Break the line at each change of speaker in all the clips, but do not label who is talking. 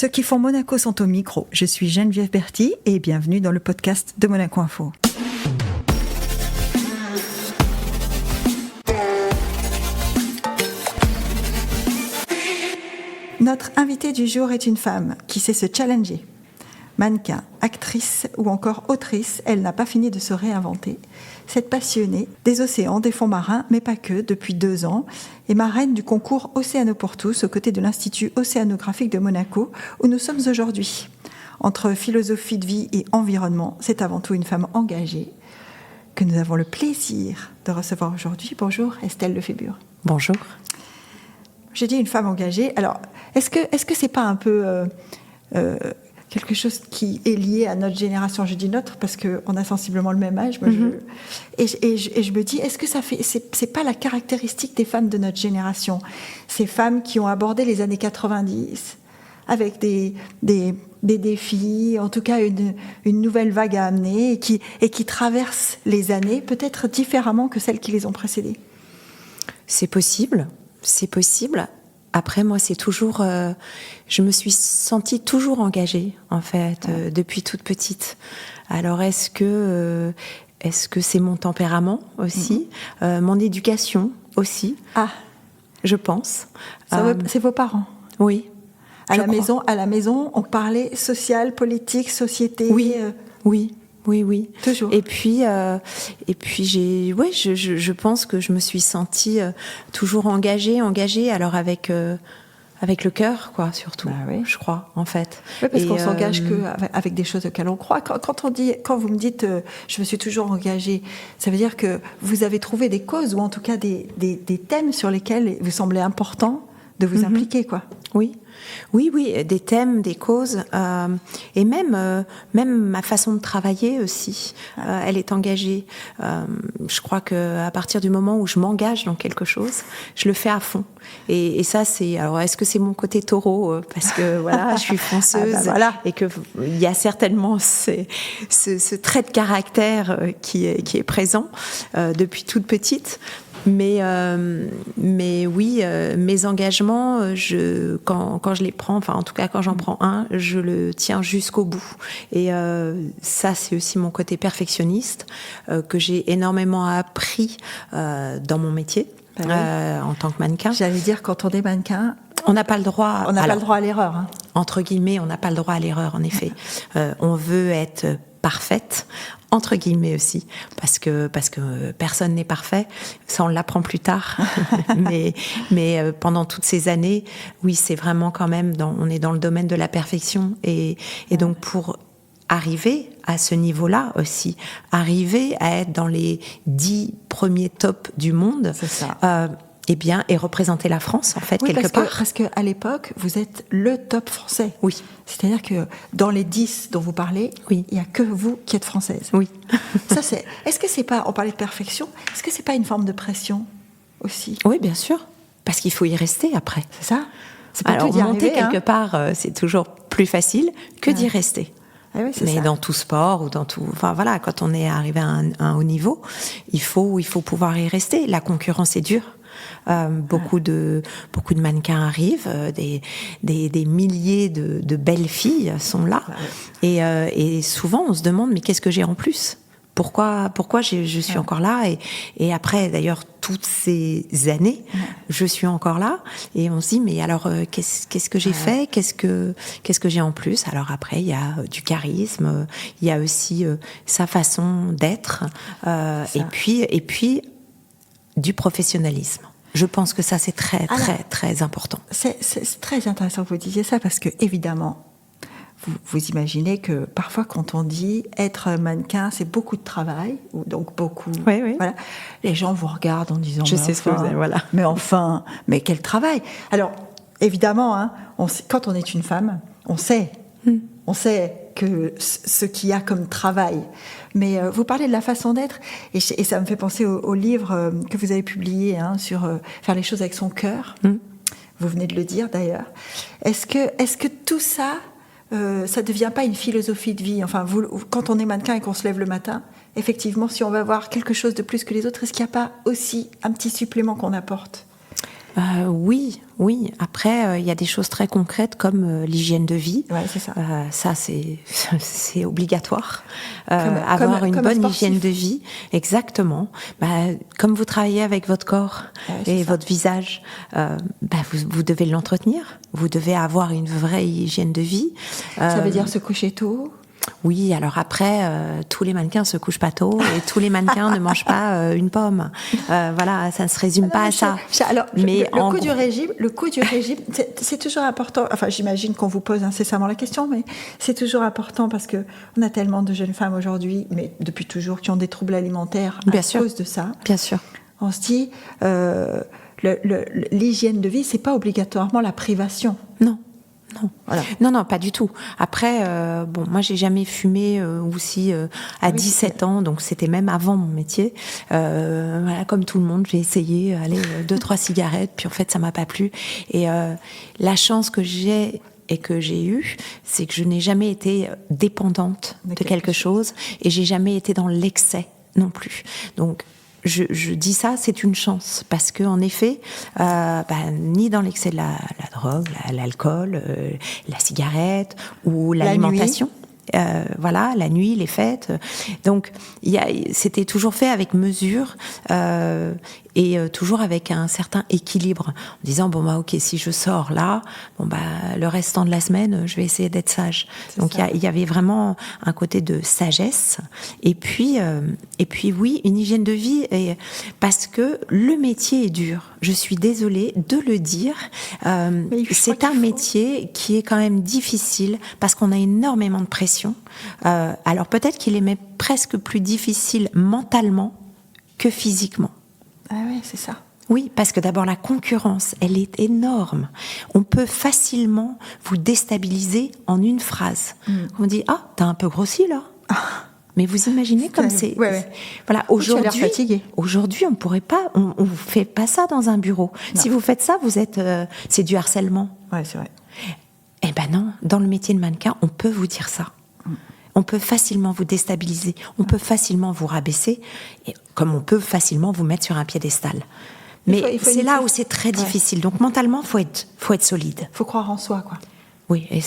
Ceux qui font Monaco sont au micro. Je suis Geneviève Berthy et bienvenue dans le podcast de Monaco Info. Notre invitée du jour est une femme qui sait se challenger. Mannequin, actrice ou encore autrice, elle n'a pas fini de se réinventer. Cette passionnée des océans, des fonds marins, mais pas que, depuis 2 ans, est marraine du concours Océano pour tous aux côtés de l'Institut océanographique de Monaco, où nous sommes aujourd'hui. Entre philosophie de vie et environnement, c'est avant tout une femme engagée que nous avons le plaisir de recevoir aujourd'hui. Bonjour Estelle Lefébure.
Bonjour.
J'ai dit une femme engagée. Alors, est-ce que c'est pas un peu quelque chose qui est lié à notre génération? Je dis notre parce qu'on a sensiblement le même âge. Moi, et je me dis, est-ce que c'est pas la caractéristique des femmes de notre génération? Ces femmes qui ont abordé les années 90 avec des défis, en tout cas une nouvelle vague à amener et qui traversent les années peut-être différemment que celles qui les ont précédées.
C'est possible. Après, moi, c'est toujours... je me suis sentie toujours engagée, en fait, depuis toute petite. Alors, est-ce que c'est mon tempérament aussi, mon éducation aussi, je pense.
C'est vos parents?
Oui.
À la maison, on parlait social, politique, société.
Oui.
Toujours.
Et puis je pense que je me suis sentie toujours engagée. Alors avec le cœur, quoi, surtout.
Bah oui.
Je crois, en fait.
Oui, parce qu'on s'engage que avec des choses auxquelles on croit. Quand vous me dites, je me suis toujours engagée, ça veut dire que vous avez trouvé des causes ou en tout cas des thèmes sur lesquels il vous semblait important de vous impliquer, quoi.
Oui, des thèmes, des causes, et même ma façon de travailler aussi, elle est engagée. Je crois qu'à partir du moment où je m'engage dans quelque chose, je le fais à fond. Et ça, c'est... Alors, est-ce que c'est mon côté taureau? Parce que, voilà, je suis fonceuse, et qu'il y a certainement ce trait de caractère qui est présent depuis toute petite. Mais oui, mes engagements, quand je les prends, enfin en tout cas quand j'en prends un, je le tiens jusqu'au bout. Et ça, c'est aussi mon côté perfectionniste que j'ai énormément appris dans mon métier en tant que mannequin.
J'allais dire, quand on est mannequin,
on n'a pas le droit.
On n'a pas le droit à l'erreur. Hein.
Entre guillemets, on n'a pas le droit à l'erreur, en effet. On veut être parfaite, entre guillemets aussi, parce que personne n'est parfait. Ça, on l'apprend plus tard. mais pendant toutes ces années, oui, c'est vraiment quand même on est dans le domaine de la perfection. Et donc, pour arriver à ce niveau-là aussi, arriver à être dans les 10 premiers tops du monde,
c'est ça.
Et représenter la France, en fait, quelque part.
Parce qu'à l'époque, vous êtes le top français.
Oui.
C'est-à-dire que dans les 10 dont vous parlez, il n'y a que vous qui êtes française.
Oui.
Est-ce que c'est pas, on parlait de perfection, est-ce que c'est pas une forme de pression aussi?
Oui, bien sûr. Parce qu'il faut y rester après.
C'est ça? C'est pas
alors,
tout d'y
monter
arriver,
quelque part, c'est toujours plus facile que d'y rester.
Oui,
mais
ça.
Dans tout sport ou dans tout, enfin voilà, quand on est arrivé à un haut niveau, il faut pouvoir y rester. La concurrence est dure. Beaucoup de mannequins arrivent, des milliers de belles filles sont là, et souvent on se demande mais qu'est-ce que j'ai en plus? Pourquoi je suis encore là, et après d'ailleurs toutes ces années je suis encore là, et on se dit mais alors qu'est-ce que j'ai fait, qu'est-ce que j'ai en plus? Alors après il y a du charisme, il y a aussi sa façon d'être, et puis du professionnalisme. Je pense que ça, c'est très, très, très important.
C'est très intéressant que vous disiez ça, parce que, évidemment, vous imaginez que parfois, quand on dit être mannequin, c'est beaucoup de travail, ou donc beaucoup...
Oui.
Voilà, les gens vous regardent en disant...
Je sais ce que vous avez, voilà.
Mais quel travail! Alors, évidemment, quand on est une femme, on sait que ce qu'il y a comme travail. Mais vous parlez de la façon d'être, et ça me fait penser au livre que vous avez publié sur faire les choses avec son cœur. Vous venez de le dire d'ailleurs. Est-ce que tout ça, ça devient pas une philosophie de vie? Enfin, quand on est mannequin et qu'on se lève le matin, effectivement, si on va avoir quelque chose de plus que les autres, est-ce qu'il n'y a pas aussi un petit supplément qu'on apporte?
Oui. Après, il y a des choses très concrètes comme l'hygiène de vie.
Ouais, c'est ça.
Ça, c'est obligatoire.
Comme
Une
un
bonne
sportif.
hygiène de vie, exactement. Comme vous travaillez avec votre corps et
ça.
votre visage, vous devez l'entretenir. Vous devez avoir une vraie hygiène de vie.
Ça veut dire se coucher tôt.
Oui, alors après, tous les mannequins se couchent pas tôt et tous les mannequins ne mangent pas une pomme. Voilà, ça ne se résume pas à ça.
Alors,
mais
le coût du régime, c'est toujours important. Enfin, j'imagine qu'on vous pose incessamment la question, mais c'est toujours important parce que on a tellement de jeunes femmes aujourd'hui, mais depuis toujours, qui ont des troubles alimentaires cause de ça.
Bien sûr.
On se dit, l'hygiène de vie, c'est pas obligatoirement la privation.
Non. Voilà. Non, pas du tout. Après, moi, j'ai jamais fumé aussi à 17 ans, donc c'était même avant mon métier. Voilà, comme tout le monde, j'ai essayé, 2-3 cigarettes, puis en fait, ça m'a pas plu. Et la chance que j'ai et que j'ai eue, c'est que je n'ai jamais été dépendante de quelque chose, et j'ai jamais été dans l'excès non plus. Donc, je dis ça, c'est une chance, parce que en effet, ni dans l'excès de la drogue, l'alcool, la cigarette ou l'alimentation. Voilà, la nuit, les fêtes. Donc, c'était toujours fait avec mesure et toujours avec un certain équilibre, en disant ok, si je sors là, le restant de la semaine, je vais essayer d'être sage. Donc, il y avait vraiment un côté de sagesse. Et puis oui, une hygiène de vie, parce que le métier est dur. Je suis désolée de le dire. C'est un métier qui est quand même difficile parce qu'on a énormément de pression. Alors peut-être qu'il est même presque plus difficile mentalement que physiquement.
Ah oui, c'est ça.
Oui, parce que d'abord la concurrence, elle est énorme. On peut facilement vous déstabiliser en une phrase. On dit t'as un peu grossi là. Mais vous imaginez comme c'est.
Ouais.
Voilà, aujourd'hui, on pourrait pas. On fait pas ça dans un bureau. Non. Si vous faites ça, c'est du harcèlement.
Ouais, c'est vrai.
Eh ben non, dans le métier de mannequin, on peut vous dire ça. On peut facilement vous déstabiliser. On peut facilement vous rabaisser, comme on peut facilement vous mettre sur un piédestal. Mais c'est là où c'est très difficile. Donc mentalement, faut être solide.
Faut croire en soi, quoi.
Oui, et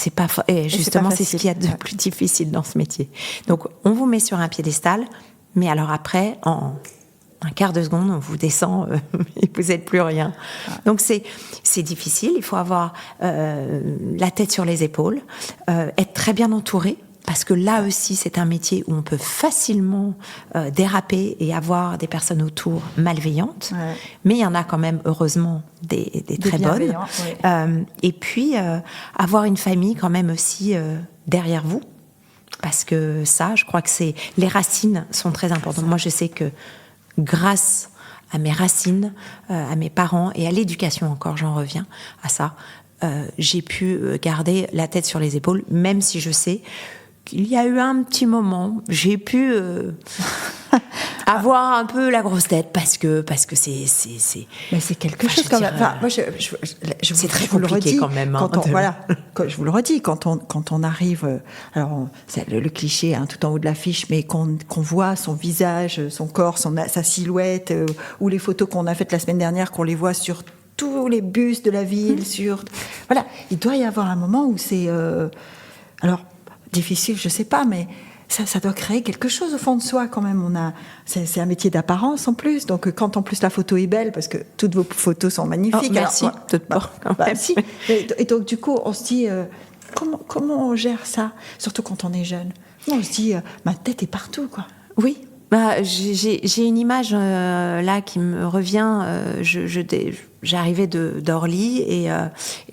justement, c'est ce qu'il y a de plus difficile dans ce métier. Donc, on vous met sur un piédestal, mais alors après, en un quart de seconde, on vous descend et vous n'êtes plus rien. Donc, c'est difficile. Il faut avoir la tête sur les épaules, être très bien entouré. Parce que là aussi, c'est un métier où on peut facilement déraper et avoir des personnes autour malveillantes. Ouais. Mais il y en a quand même, heureusement, des très bonnes. Ouais. Et puis, avoir une famille quand même aussi derrière vous. Parce que ça, je crois que les racines sont très importantes. Moi, je sais que grâce à mes racines, à mes parents et à l'éducation encore, j'en reviens à ça, j'ai pu garder la tête sur les épaules, même si je sais qu'il y a eu un petit moment, j'ai pu avoir un peu la grosse tête parce que c'est.
Mais c'est quelque chose quand même. Enfin, moi,
c'est très compliqué quand même.
Je vous le redis, quand on arrive, alors c'est le cliché tout en haut de l'affiche, mais qu'on voit son visage, son corps, sa silhouette, ou les photos qu'on a faites la semaine dernière, qu'on les voit sur tous les bus de la ville, voilà, il doit y avoir un moment où c'est, alors. Difficile, je sais pas, mais ça doit créer quelque chose au fond de soi quand même. C'est un métier d'apparence en plus, donc quand en plus la photo est belle, parce que toutes vos photos sont magnifiques.
Merci.
Si. Et donc du coup, on se dit comment on gère ça, surtout quand on est jeune. On se dit ma tête est partout, quoi.
Oui. J'ai une image là qui me revient. J'arrivais d'Orly et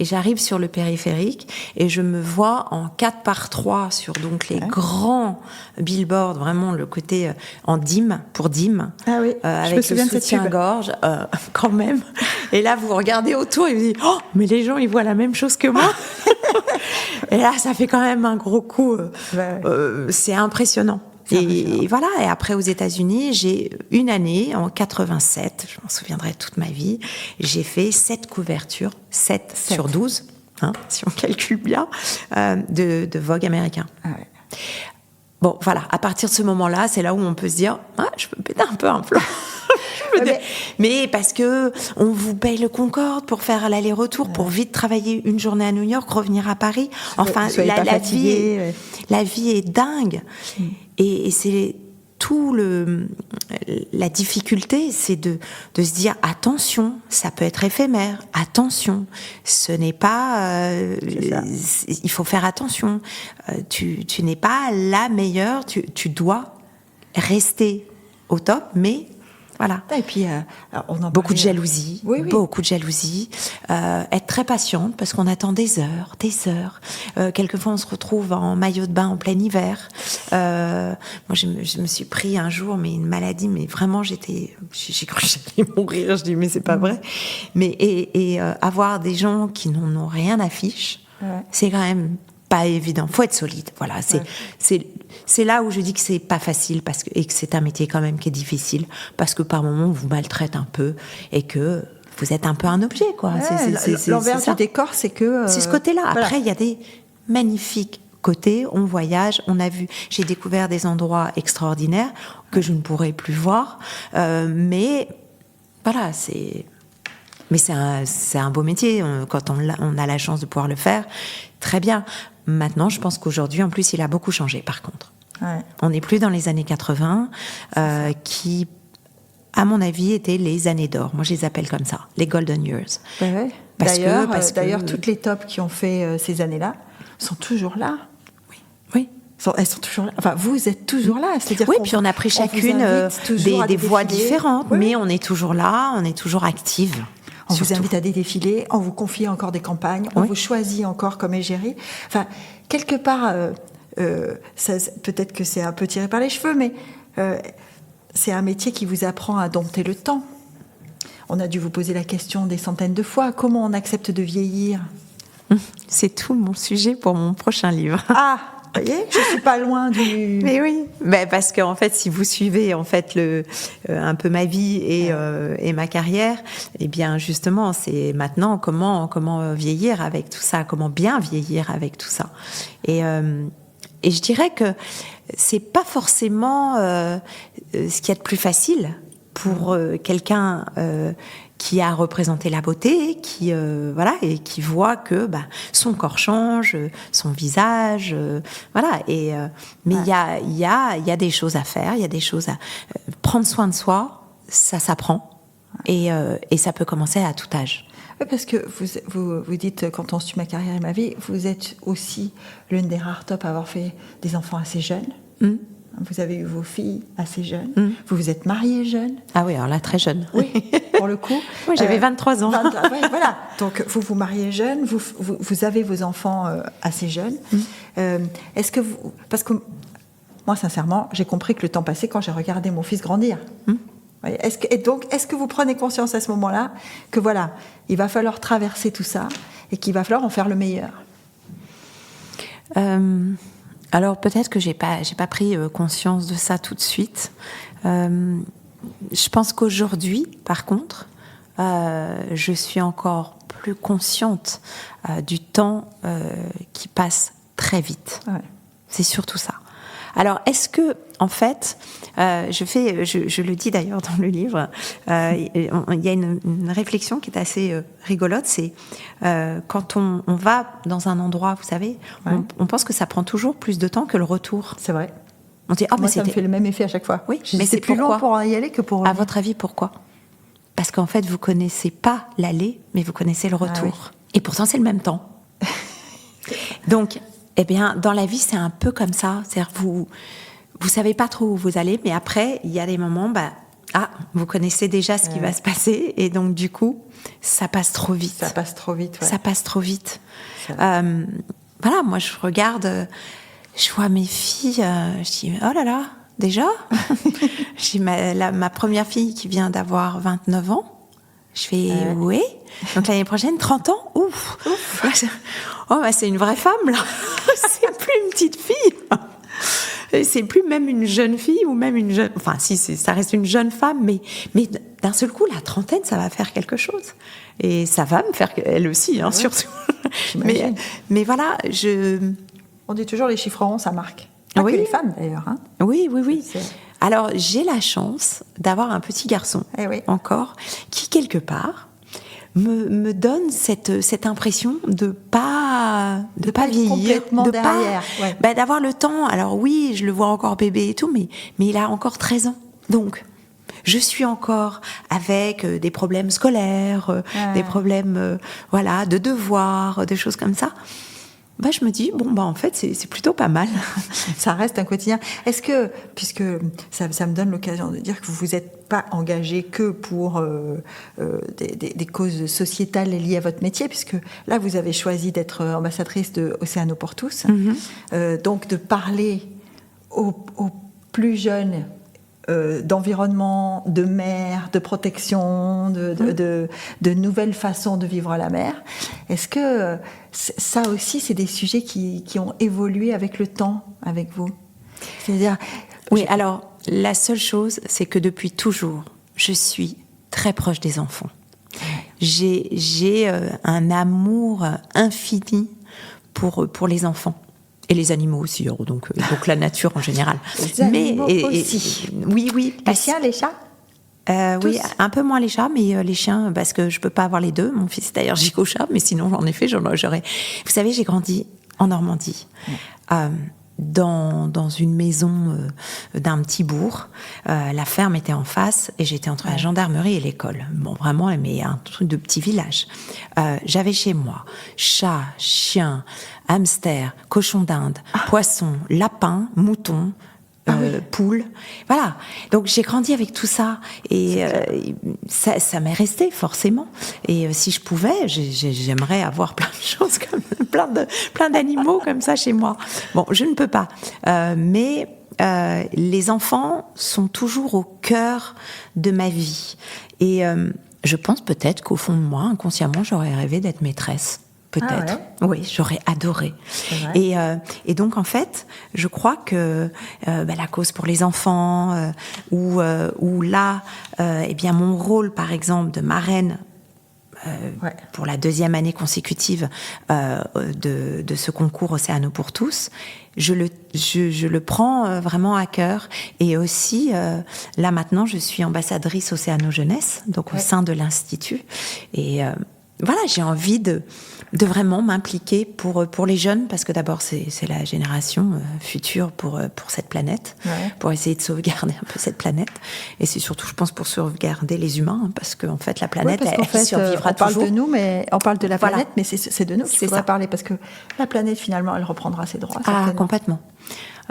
j'arrive sur le périphérique et je me vois en 4x3 sur donc les grands billboards, vraiment le côté en dîme, pour dîme, avec le soutien-gorge quand même. Et là, vous regardez autour et vous dites mais les gens ils voient la même chose que moi. Et là, ça fait quand même un gros coup. C'est impressionnant. Et voilà, et après aux États-Unis, j'ai une année, en 87, je m'en souviendrai toute ma vie, j'ai fait 7 couvertures, 7 sur 12, si on calcule bien, de Vogue américain. Ah ouais. Bon, voilà, à partir de ce moment-là, c'est là où on peut se dire, je peux péter un peu un plomb. Mais parce que on vous paye le Concorde pour faire l'aller-retour, pour vite travailler une journée à New York, revenir à Paris. Enfin, la vie est dingue. Et c'est tout la difficulté, c'est de se dire attention, ça peut être éphémère. Attention, ce n'est pas. Il faut faire attention. Tu n'es pas la meilleure. Tu dois rester au top, mais voilà.
Et puis, on en
beaucoup de jalousie,
oui.
beaucoup de jalousie. Être très patiente parce qu'on attend des heures. Quelquefois, on se retrouve en maillot de bain en plein hiver. Moi, je me suis pris un jour, mais une maladie, mais vraiment, j'ai cru que j'allais mourir. Je dis, mais c'est pas vrai. Mais avoir des gens qui n'en ont rien à fiche, c'est quand même pas évident. Faut être solide. Voilà, c'est là où je dis que c'est pas facile et que c'est un métier quand même qui est difficile parce que par moments on vous maltraite un peu et que vous êtes un peu un objet, quoi.
L'envers du décor, c'est que
c'est ce côté-là.
Voilà.
Après, il y a des magnifiques côtés. On voyage, j'ai découvert des endroits extraordinaires que je ne pourrai plus voir. Mais voilà, Mais c'est un beau métier quand on a la chance de pouvoir le faire. Très bien. Maintenant, je pense qu'aujourd'hui, en plus, il a beaucoup changé, par contre.
Ouais.
On n'est plus dans les années 80, qui, à mon avis, étaient les années d'or. Moi, je les appelle comme ça, les golden years.
Ouais. D'ailleurs, toutes les tops qui ont fait ces années-là sont toujours là.
Oui.
Elles sont toujours là. Enfin, vous êtes toujours là. C'est-à-dire
puis on a pris chacune des voies différentes, mais on est toujours là, on est toujours active.
On vous invite à des défilés, on vous confie encore des campagnes, on vous choisit encore comme égérie. Enfin, quelque part, peut-être que c'est un peu tiré par les cheveux, mais c'est un métier qui vous apprend à dompter le temps. On a dû vous poser la question des centaines de fois. Comment on accepte de vieillir ?
C'est tout mon sujet pour mon prochain livre.
Ah, vous voyez, je suis pas loin du.
Mais oui, parce qu'en fait, si vous suivez en fait un peu ma vie et ma carrière, eh bien justement, c'est maintenant comment vieillir avec tout ça, comment bien vieillir avec tout ça. Et je dirais que c'est pas forcément ce qu'il y a de plus facile pour quelqu'un qui a représenté la beauté, et qui voit que son corps change, son visage, mais il y a des choses à faire, il y a des choses à prendre soin de soi, ça s'apprend et ça peut commencer à tout âge.
Oui, parce que vous dites, quand on suit ma carrière et ma vie, vous êtes aussi l'une des rares tops à avoir fait des enfants assez jeunes. Vous avez eu vos filles assez jeunes. Vous vous êtes mariée jeune.
Ah oui, alors là, très jeune.
Oui, pour le coup.
Oui, j'avais 23 ans.
Voilà. Donc, vous vous mariez jeune, vous avez vos enfants assez jeunes. Est-ce que vous... Parce que moi, sincèrement, j'ai compris que le temps passait quand j'ai regardé mon fils grandir. Est-ce que vous prenez conscience à ce moment-là que voilà, il va falloir traverser tout ça et qu'il va falloir en faire le meilleur?
Alors peut-être que j'ai pas pris conscience de ça tout de suite. Je pense qu'aujourd'hui, par contre, je suis encore plus consciente du temps qui passe très vite. Ouais. C'est surtout ça. Alors, est-ce que, en fait, je le dis d'ailleurs dans le livre, il y a une réflexion qui est assez rigolote, c'est quand on va dans un endroit, vous savez, on pense que ça prend toujours plus de temps que le retour.
C'est vrai.
On dit,
moi, ça me fait le même effet à chaque fois.
Oui, mais
c'est plus long pour y aller que pour revenir.
À votre avis, pourquoi ? Parce qu'en fait, vous connaissez pas l'aller, mais vous connaissez le retour. Et pourtant, c'est le même temps. Donc, eh bien, dans la vie, c'est un peu comme ça. C'est-à-dire, vous savez pas trop où vous allez, mais après, il y a des moments, vous connaissez déjà ce qui va se passer, et donc, du coup, ça passe trop vite.
Ça passe trop vite, ouais.
Ça passe trop vite. Voilà, moi, je regarde, je vois mes filles, je dis, oh là là, déjà j'ai ma première fille qui vient d'avoir 29 ans. Je fais, oui. Donc l'année prochaine, 30 ans. Ouf. C'est une vraie femme, là. C'est plus une petite fille. C'est plus même une jeune fille ou même une jeune... Enfin, si, ça reste une jeune femme, mais d'un seul coup, la trentaine, ça va faire quelque chose. Et ça va me faire... Elle aussi, surtout. Mais voilà, On
dit toujours les chiffres ronds, ça marque. Pas que les femmes, d'ailleurs.
Oui. Alors, j'ai la chance d'avoir un petit garçon, encore, qui, quelque part, me donne cette impression de pas vieillir, d'avoir le temps. Alors oui, je le vois encore bébé et tout, mais il a encore 13 ans. Donc, je suis encore avec des problèmes scolaires, des problèmes de devoirs, des choses comme ça. Je me dis, en fait, c'est plutôt pas mal.
Ça reste un quotidien. Est-ce que, puisque ça me donne l'occasion de dire que vous vous êtes pas engagée que pour des causes sociétales liées à votre métier, puisque là, vous avez choisi d'être ambassadrice de Océano pour tous, donc de parler aux plus jeunes d'environnement, de mer, de protection, de nouvelles façons de vivre à la mer. Est-ce que ça aussi, c'est des sujets qui ont évolué avec le temps, avec vous? C'est-à-dire...
Oui, alors, la seule chose, c'est que depuis toujours, je suis très proche des enfants. J'ai un amour infini pour les enfants. Et les animaux aussi, donc la nature en général.
Les animaux aussi.
Oui.
Les chiens, les chats
oui, un peu moins les chats, mais les chiens, parce que je peux pas avoir les deux. Mon fils est allergique aux chats, mais sinon, en effet, j'aurais... Vous savez, j'ai grandi en Normandie, dans une maison d'un petit bourg. La ferme était en face, et j'étais entre la gendarmerie et l'école. Vraiment, mais un truc de petit village. J'avais chez moi chat, chien, hamster, cochon d'Inde, poisson, lapin, mouton, poule. Voilà. Donc j'ai grandi avec tout ça et ça m'est resté forcément. Et si je pouvais, j'aimerais avoir plein de choses plein d'animaux comme ça chez moi. Bon, je ne peux pas. Mais les enfants sont toujours au cœur de ma vie. Et je pense peut-être qu'au fond de moi, inconsciemment, j'aurais rêvé d'être maîtresse. Peut-être. Oui, j'aurais adoré. Et donc, en fait, je crois que la cause pour les enfants, ou là, mon rôle, par exemple, de marraine, pour la 2e année consécutive de ce concours Océano pour tous, je le prends vraiment à cœur. Et aussi, là maintenant, je suis ambassadrice Océano Jeunesse, donc au sein de l'Institut. Et j'ai envie de vraiment m'impliquer pour les jeunes, parce que d'abord c'est la génération future pour cette planète, pour essayer de sauvegarder un peu cette planète, et c'est surtout, je pense, pour sauvegarder les humains, parce qu'en fait la planète, elle survivra toujours.
On parle de nous, mais on parle de la planète, mais c'est de nous qu'il faudra parler, parce que la planète finalement elle reprendra ses droits.
Complètement.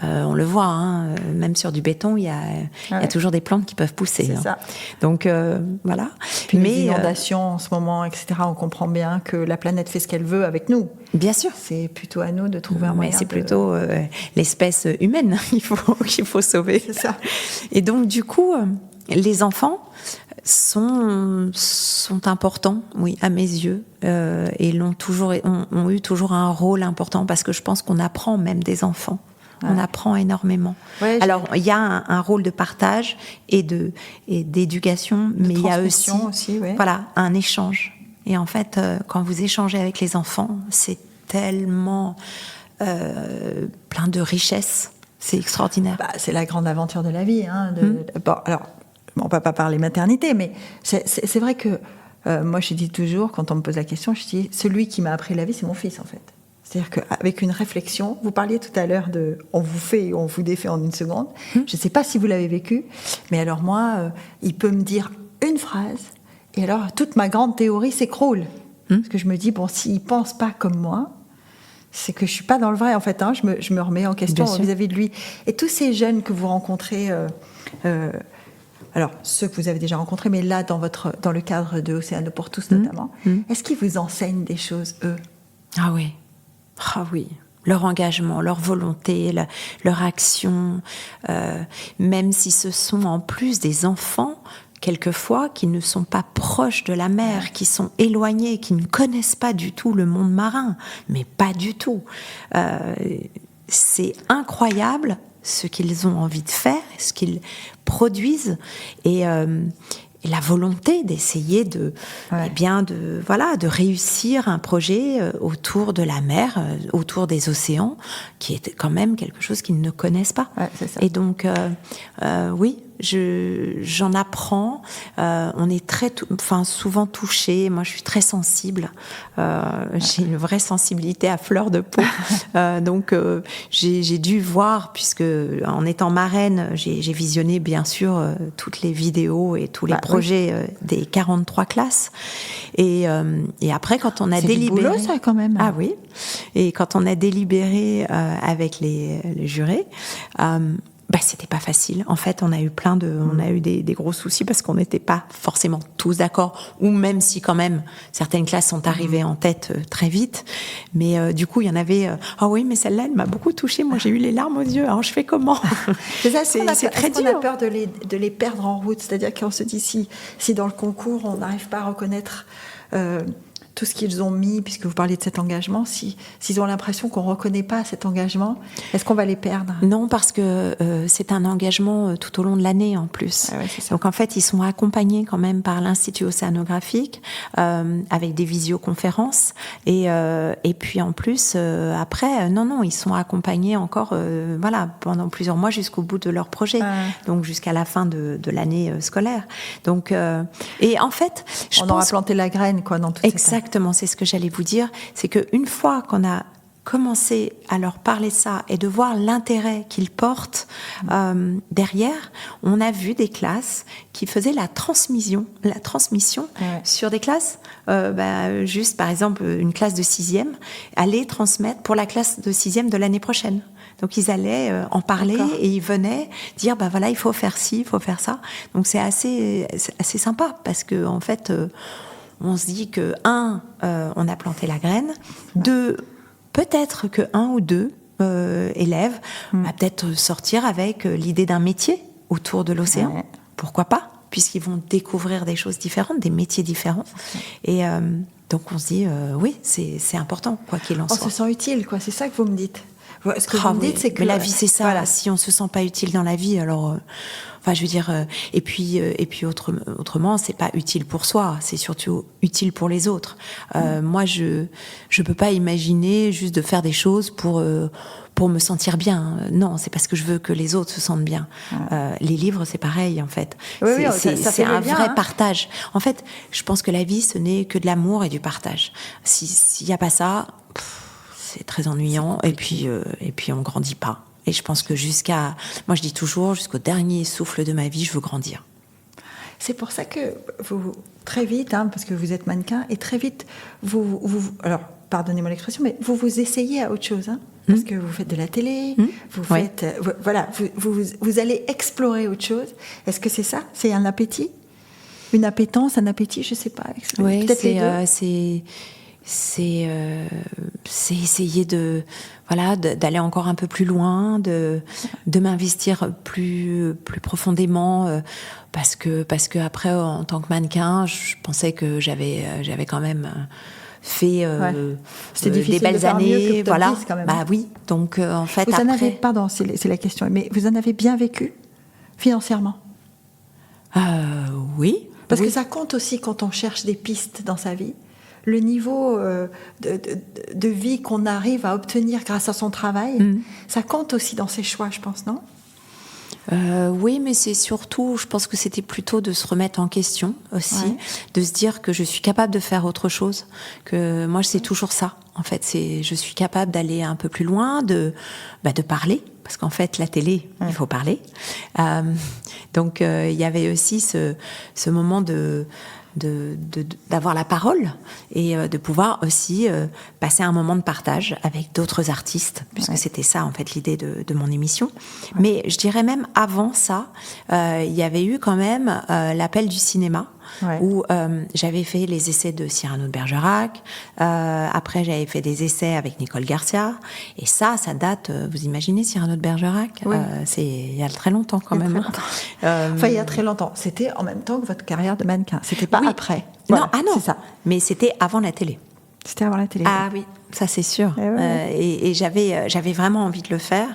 On le voit, même sur du béton, il y a toujours des plantes qui peuvent pousser.
C'est ça.
Donc, voilà.
Puis les inondations en ce moment, etc., on comprend bien que la planète fait ce qu'elle veut avec nous.
Bien sûr.
C'est plutôt à nous de trouver un moyen.
Mais c'est plutôt l'espèce humaine qu'il faut sauver.
C'est ça.
Et donc, du coup, les enfants sont importants, oui, à mes yeux, et ont eu toujours un rôle important, parce que je pense qu'on apprend même des enfants. On apprend énormément. Alors, il y a un rôle de partage et d'éducation, mais il y a aussi un échange. Et en fait, quand vous échangez avec les enfants, c'est tellement plein de richesses. C'est extraordinaire.
C'est la grande aventure de la vie. Alors, on ne va pas parler maternité, mais c'est vrai que moi, je dis toujours, quand on me pose la question, je dis, celui qui m'a appris la vie, c'est mon fils, en fait. C'est-à-dire qu'avec une réflexion, vous parliez tout à l'heure de « on vous fait et on vous défait en une seconde ». Je ne sais pas si vous l'avez vécu, mais alors moi, il peut me dire une phrase, et alors toute ma grande théorie s'écroule. Parce que je me dis, s'il ne pense pas comme moi, c'est que je ne suis pas dans le vrai, en fait. Je me remets en question vis-à-vis de lui. Et tous ces jeunes que vous rencontrez... alors, ceux que vous avez déjà rencontrés, mais là, dans le cadre de Océano pour tous notamment, est-ce qu'ils vous enseignent des choses, eux ?
Ah oui. Leur engagement, leur volonté, leur action, même si ce sont en plus des enfants, quelquefois, qui ne sont pas proches de la mer, qui sont éloignés, qui ne connaissent pas du tout le monde marin, mais pas du tout. C'est incroyable ce qu'ils ont envie de faire, ce qu'ils produisent, et la volonté d'essayer de réussir un projet autour de la mer, autour des océans, qui est quand même quelque chose qu'ils ne connaissent pas.
Ouais, c'est ça.
Et donc, oui, j'en apprends. On est souvent touché. Moi, je suis très sensible. J'ai une vraie sensibilité à fleur de peau. Donc, j'ai dû voir, puisque en étant marraine, j'ai visionné bien sûr toutes les vidéos et tous les projets des 43 classes. Et après, quand on a délibéré,
c'est du boulot, ça, quand même.
Ah oui. Et quand on a délibéré avec les jurés. C'était pas facile. En fait, on a eu des gros soucis parce qu'on n'était pas forcément tous d'accord, ou même si quand même certaines classes sont arrivées en tête très vite. Mais du coup, il y en avait. Ah oui, mais celle-là, elle m'a beaucoup touchée. Moi, j'ai eu les larmes aux yeux. Alors, je fais comment?
C'est ça. C'est très dur. On a peur de les perdre en route, c'est-à-dire qu'on se dit si dans le concours on n'arrive pas à reconnaître tout ce qu'ils ont mis, puisque vous parlez de cet engagement, s'ils ont l'impression qu'on ne reconnaît pas cet engagement, est-ce qu'on va les perdre?
Non, parce que c'est un engagement tout au long de l'année en plus.
Ah ouais, c'est ça.
Donc en fait, ils sont accompagnés quand même par l'Institut océanographique avec des visioconférences. Et puis en plus, après, non, ils sont accompagnés encore pendant plusieurs mois jusqu'au bout de leur projet, donc jusqu'à la fin de l'année scolaire. Donc, et en fait,
on aura planté la graine dans toute cette.
Exactement, c'est ce que j'allais vous dire. C'est qu'une fois qu'on a commencé à leur parler de ça et de voir l'intérêt qu'ils portent derrière, on a vu des classes qui faisaient la transmission sur des classes, juste par exemple une classe de 6e, aller transmettre pour la classe de 6e de l'année prochaine. Donc ils allaient en parler et ils venaient dire il faut faire ci, il faut faire ça. Donc c'est assez sympa parce que en fait on se dit que on a planté la graine, 2, peut-être que 1 ou 2 élèves va peut-être sortir avec l'idée d'un métier autour de l'océan. Ouais. Pourquoi pas, puisqu'ils vont découvrir des choses différentes, des métiers différents. Et donc on se dit oui, c'est important, quoi qu'il en soit.
On se sent utile, quoi. C'est ça que vous me dites. Ce que vous me dites, c'est que
mais la vie, c'est ça. Voilà. Si on se sent pas utile dans la vie, alors, je veux dire, et puis autrement, c'est pas utile pour soi, c'est surtout utile pour les autres. Moi, je peux pas imaginer juste de faire des choses pour me sentir bien. Non, c'est parce que je veux que les autres se sentent bien. Les livres, c'est pareil, en fait.
Oui,
c'est un vrai partage. En fait, je pense que la vie, ce n'est que de l'amour et du partage. S'il y a pas ça, c'est très ennuyant, et puis on grandit pas. Et je pense que moi je dis toujours, jusqu'au dernier souffle de ma vie, je veux grandir.
C'est pour ça que vous, très vite, parce que vous êtes mannequin, et très vite, alors, pardonnez-moi l'expression, mais vous essayez à autre chose, parce que vous faites de la télé, vous faites, vous allez explorer autre chose. Est-ce que c'est ça? C'est un appétit? Une appétence, un appétit, je sais pas.
Oui, c'est essayer d'aller encore un peu plus loin, de m'investir plus profondément, parce que après, en tant que mannequin, je pensais que j'avais quand même fait des belles années, voilà. Quand même. Oui, donc en fait
vous en avez, pardon, c'est la question, mais vous en avez bien vécu financièrement?
Oui,
parce que ça compte aussi quand on cherche des pistes dans sa vie. Le niveau de vie qu'on arrive à obtenir grâce à son travail, ça compte aussi dans ses choix, je pense, non?
Oui, mais c'est surtout, je pense que c'était plutôt de se remettre en question aussi, de se dire que je suis capable de faire autre chose, que moi c'est toujours ça, en fait, je suis capable d'aller un peu plus loin, de parler, parce qu'en fait la télé, il faut parler. Donc il y avait aussi ce moment d'avoir la parole et de pouvoir aussi passer un moment de partage avec d'autres artistes, puisque c'était ça en fait l'idée de mon émission. Mais je dirais même avant ça, il y avait eu quand même l'appel du cinéma, où j'avais fait les essais de Cyrano de Bergerac, après j'avais fait des essais avec Nicole Garcia, et ça date, vous imaginez Cyrano de Bergerac, c'est il y a très longtemps quand même.
Il y a très longtemps. C'était en même temps que votre carrière de mannequin. C'était pas après.
Voilà, non, c'est ça. Mais c'était avant la télé.
C'était avant la télé.
Ah oui, ça c'est sûr. Et j'avais vraiment envie de le faire.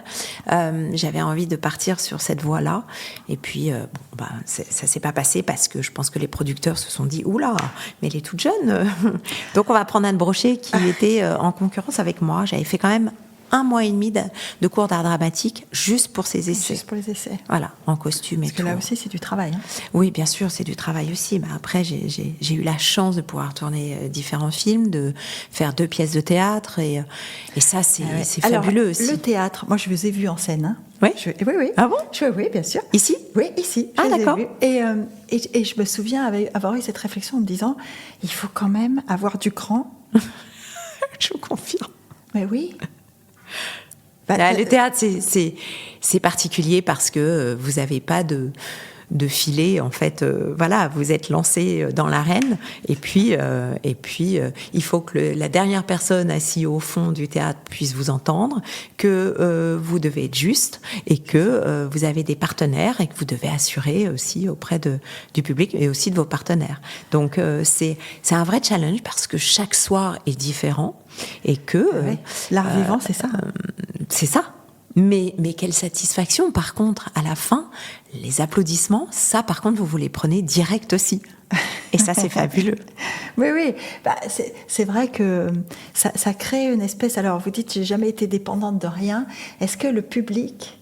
J'avais envie de partir sur cette voie-là. Et puis, ça s'est pas passé parce que je pense que les producteurs se sont dit « Oula, mais elle est toute jeune !» Donc, on va prendre Anne Brochet qui était en concurrence avec moi. J'avais fait quand même 1 mois et demi de cours d'art dramatique juste pour ces essais.
Juste pour les essais.
Voilà, en costume et tout.
Parce que là aussi, c'est du travail. Hein.
Oui, bien sûr, c'est du travail aussi. Mais après, j'ai eu la chance de pouvoir tourner différents films, de faire 2 pièces de théâtre. Et ça, c'est fabuleux aussi.
Le théâtre, moi, je vous ai vu en scène. Hein.
Oui.
Oui.
Ah bon?
Oui, bien sûr.
Ici?
Oui, ici.
Ah, d'accord.
Et je me souviens avoir eu cette réflexion en me disant, il faut quand même avoir du cran.
Je vous confirme.
Mais oui.
Le théâtre, c'est particulier parce que vous n'avez pas de filet, en fait. Voilà, vous êtes lancé dans l'arène et puis il faut que la dernière personne assise au fond du théâtre puisse vous entendre, que vous devez être juste et que vous avez des partenaires et que vous devez assurer aussi auprès du public et aussi de vos partenaires. Donc c'est un vrai challenge parce que chaque soir est différent et que
l'art vivant, c'est ça.
C'est ça. Mais quelle satisfaction, par contre, à la fin, les applaudissements, ça, par contre, vous les prenez direct aussi. Et ça, c'est fabuleux.
Oui. C'est vrai que ça crée une espèce... Alors, vous dites, j'ai jamais été dépendante de rien. Est-ce que le public...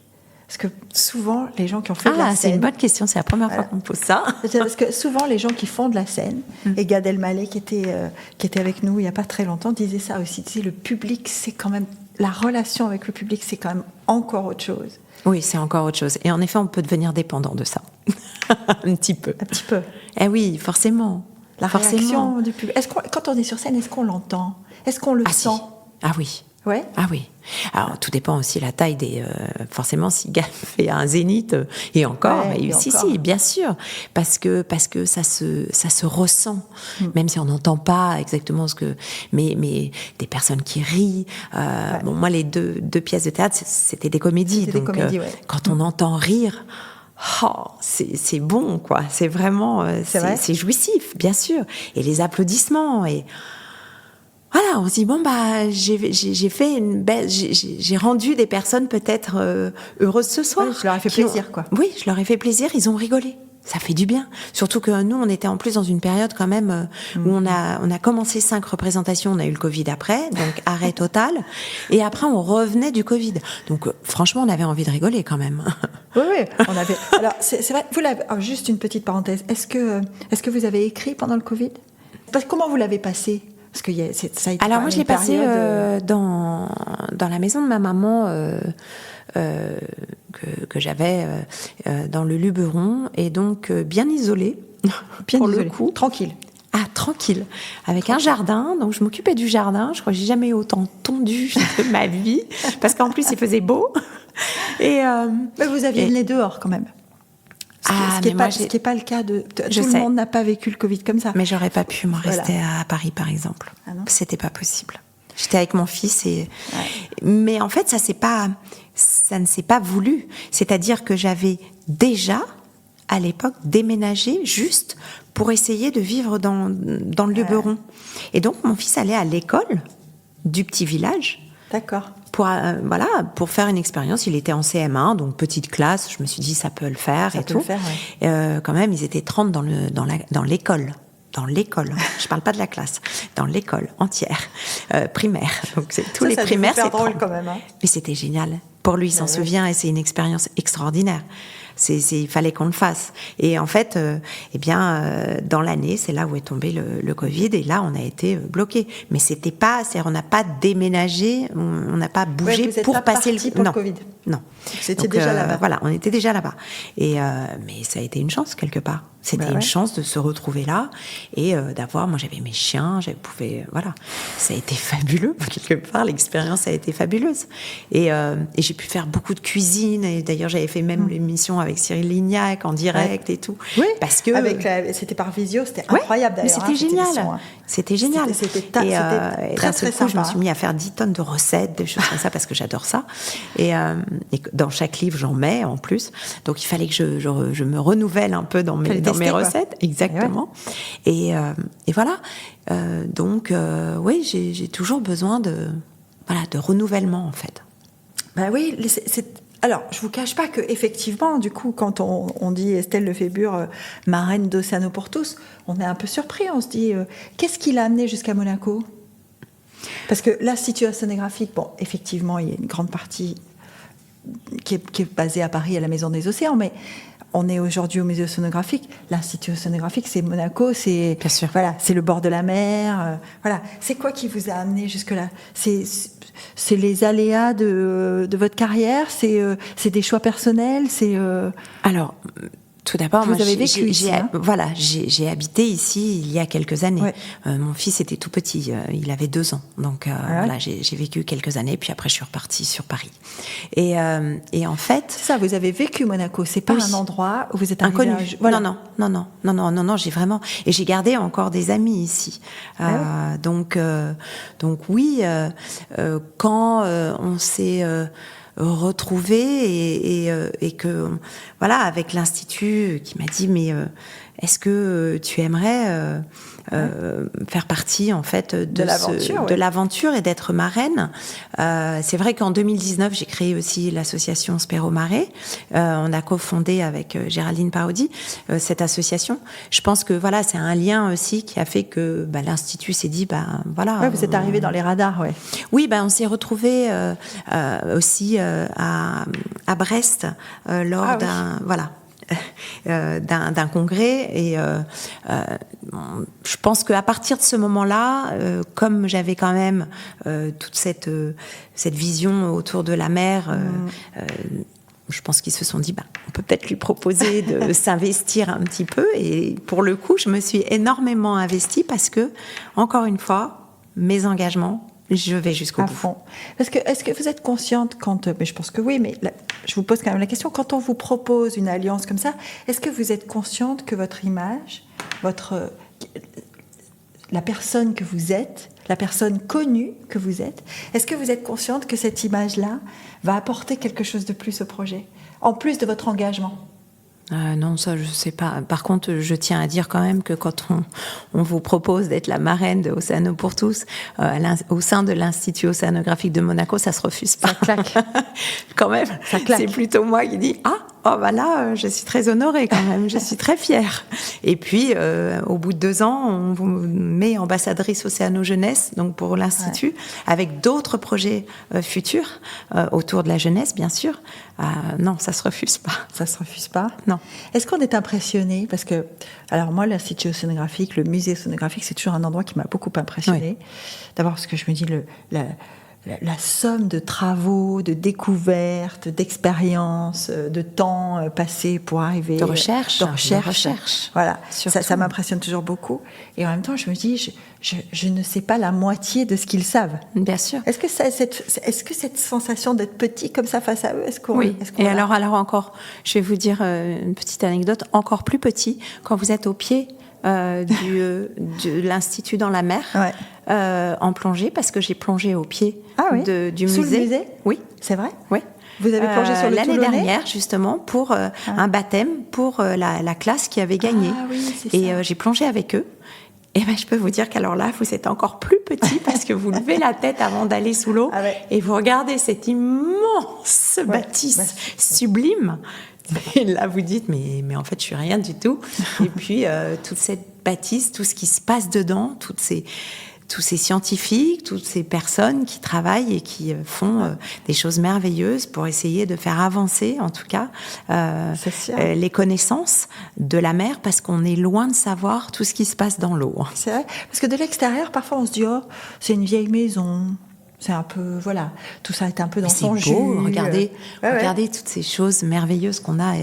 Parce que souvent, les gens qui ont fait de la scène...
c'est une bonne question, c'est la première fois qu'on me pose ça.
Parce que souvent, les gens qui font de la scène, et Gad Elmaleh, qui était avec nous il n'y a pas très longtemps, disait ça aussi. Il disait, le public, c'est quand même... La relation avec le public, c'est quand même encore autre chose.
Oui, c'est encore autre chose. Et en effet, on peut devenir dépendant de ça. Un petit peu.
Un petit peu.
Eh oui, forcément.
La réaction du public. Quand on est sur scène, est-ce qu'on l'entend? Est-ce qu'on le sent?
Ah oui.
Ouais.
Ah oui. Alors, tout dépend aussi de la taille des... forcément, si Gad fait un zénith, et encore, si, bien sûr. Parce que ça se ressent. Même si on n'entend pas exactement ce que... Mais des personnes qui rient. Bon, moi, les deux pièces de théâtre, c'était des comédies. Donc, quand on entend rire... c'est bon, quoi. C'est vraiment... c'est jouissif, bien sûr. Et les applaudissements, et... Voilà, on se dit, j'ai fait une belle... J'ai rendu des personnes peut-être heureuses ce soir.
Oui, je leur ai fait plaisir, quoi.
Oui, je leur ai fait plaisir, ils ont rigolé. Ça fait du bien. Surtout que nous, on était en plus dans une période quand même où on a commencé 5 représentations, on a eu le Covid après, donc arrêt total. Et après, on revenait du Covid. Donc franchement, on avait envie de rigoler quand même.
Oui, on avait... Alors, c'est vrai, juste une petite parenthèse. Est-ce que vous avez écrit pendant le Covid? Comment vous l'avez passé? Parce que ça a été...
Alors moi, je l'ai passé dans la maison de ma maman que j'avais dans le Luberon, et donc bien isolée, pour le coup.
Tranquille.
Ah, tranquille. Avec un jardin, donc je m'occupais du jardin. Je crois que j'ai jamais autant tondu de ma vie, parce qu'en plus, il faisait beau. Et,
mais vous aviez le nez dehors quand même. Ce qui n'est pas le cas de... Tout le monde n'a pas vécu le Covid comme ça.
Mais j'aurais pas pu rester à Paris, par exemple.
Ah non.
C'était pas possible. J'étais avec mon fils et... Mais en fait, ça ne s'est pas voulu. C'est-à-dire que j'avais déjà, à l'époque, déménagé juste pour essayer de vivre dans le Luberon. Et donc, mon fils allait à l'école du petit village.
D'accord.
Pour faire une expérience. Il était en CM1, donc petite classe. Je me suis dit, ça peut le faire
ça
et
peut
tout.
Le faire,
quand même, ils étaient 30 dans l'école. Dans l'école. Je parle pas de la classe. Dans l'école entière. Primaire. Donc, tous les primaires, c'est
drôle quand même. Hein.
Mais c'était génial. Pour lui, il s'en souvient, et c'est une expérience extraordinaire. Il fallait qu'on le fasse. Et en fait, dans l'année, c'est là où est tombé le Covid, et là, on a été bloqués. Mais c'était pas, on n'a pas déménagé, on n'a pas bougé pour passer le
Covid.
Non.
Vous étiez déjà là-bas.
Voilà, on était déjà là-bas. Et mais ça a été une chance quelque part. C'était une chance de se retrouver là et d'avoir. Moi, j'avais mes chiens, voilà. Ça a été fabuleux quelque part. L'expérience a été fabuleuse. Et j'ai pu faire beaucoup de cuisine. Et d'ailleurs, j'avais fait même l'émission avec Cyril Lignac en direct et tout.
Oui,
parce que
c'était par visio, c'était incroyable d'ailleurs.
C'était génial. C'était génial.
C'était
très,
très
coup,
sympa.
Je me suis mis à faire 10 tonnes de recettes, des choses comme ça, parce que j'adore ça. Et dans chaque livre, j'en mets en plus. Donc, il fallait que je me renouvelle un peu dans mes recettes. Exactement. Et voilà. Donc, oui, j'ai toujours besoin de renouvellement, en fait.
Ben oui, alors, je vous cache pas que effectivement, du coup, quand on dit Estelle Lefébure, marraine d'Océano pour tous, on est un peu surpris. On se dit, qu'est-ce qui l'a amené jusqu'à Monaco? Parce que l'Institut océanographique, bon, effectivement, il y a une grande partie qui est basée à Paris, à la Maison des Océans, mais on est aujourd'hui au Musée océanographique. L'Institut océanographique, c'est Monaco, c'est voilà, c'est le bord de la mer. Voilà, c'est quoi qui vous a amené jusque-là? C'est les aléas de votre carrière, c'est des choix personnels,
Alors, tout d'abord,
vous avez vécu ici,
j'ai habité ici il y a quelques années.
Ouais.
Mon fils était tout petit, il avait 2 ans, donc voilà, j'ai vécu quelques années, puis après je suis repartie sur Paris. Et en fait,
c'est ça, vous avez vécu Monaco, c'est pas un endroit où vous êtes
inconnu.
Voilà.
Non, j'ai vraiment, et j'ai gardé encore des amis ici. Donc oui, quand on s'est retrouver et que voilà, avec l'Institut qui m'a dit mais est-ce que tu aimerais faire partie en fait de l'aventure et d'être marraine. C'est vrai qu'en 2019 j'ai créé aussi l'association Spero Mare. On a cofondé avec Géraldine Parodi cette association. Je pense que voilà, c'est un lien aussi qui a fait que l'Institut s'est dit voilà.
Ouais, vous êtes arrivé dans les radars, ouais.
Oui, on s'est retrouvés aussi à Brest lors d'un congrès et je pense qu'à partir de ce moment-là, comme j'avais quand même toute cette vision autour de la mer, je pense qu'ils se sont dit on peut peut-être lui proposer de s'investir un petit peu, et pour le coup je me suis énormément investie parce que, encore une fois, mes engagements, je vais jusqu'au bout.
Fond. Parce que, est-ce que vous êtes consciente mais je pense que oui, mais je vous pose quand même la question, quand on vous propose une alliance comme ça, est-ce que vous êtes consciente que votre image, la personne que vous êtes, la personne connue que vous êtes, est-ce que vous êtes consciente que cette image-là va apporter quelque chose de plus au projet, en plus de votre engagement ?
Non, ça je sais pas. Par contre, je tiens à dire quand même que quand on vous propose d'être la marraine de Océano pour tous au sein de l'Institut océanographique de Monaco, ça se refuse pas.
Ça claque.
Quand même.
Ça claque.
C'est plutôt moi qui dis là, je suis très honorée quand même, je suis très fière. Et puis, au bout de 2 ans, on vous met ambassadrice Océano Jeunesse, donc pour l'Institut, avec d'autres projets futurs autour de la jeunesse, bien sûr. Non, ça se refuse pas.
Ça se refuse pas ?
Non.
Est-ce qu'on est impressionné ? Parce que, alors moi, l'Institut océanographique, le musée océanographique, c'est toujours un endroit qui m'a beaucoup impressionnée. Oui. D'abord parce que je me dis, la somme de travaux, de découvertes, d'expériences, de temps passé pour arriver...
De recherche.
Voilà, ça m'impressionne toujours beaucoup. Et en même temps, je me dis, je ne sais pas la moitié de ce qu'ils savent.
Bien sûr.
Est-ce que cette sensation d'être petit comme ça face à eux,
oui. Et alors encore, je vais vous dire une petite anecdote, encore plus petit, quand vous êtes au pied de l'Institut dans la mer, en plongée, parce que j'ai plongé au pied du musée.
Sous le musée ?
Oui.
C'est vrai ?
Oui.
Vous avez plongé sur le
l'année
Toulonnais ?
dernière, justement, pour un baptême pour la classe qui avait gagné.
Ah oui, c'est
et
ça.
J'ai plongé avec eux. Et je peux vous dire qu'alors là, vous êtes encore plus petit parce que vous levez la tête avant d'aller sous l'eau et vous regardez cette immense bâtisse sublime. Et là, vous dites, mais en fait, je suis rien du tout. Et puis, toute cette bâtisse, tout ce qui se passe dedans, tous ces scientifiques, toutes ces personnes qui travaillent et qui font des choses merveilleuses pour essayer de faire avancer, en tout cas, les connaissances de la mer, parce qu'on est loin de savoir tout ce qui se passe dans l'eau.
C'est vrai, parce que de l'extérieur, parfois, on se dit, c'est une vieille maison. C'est un peu, voilà, tout ça est un peu dans son jus.
Regardez toutes ces choses merveilleuses qu'on a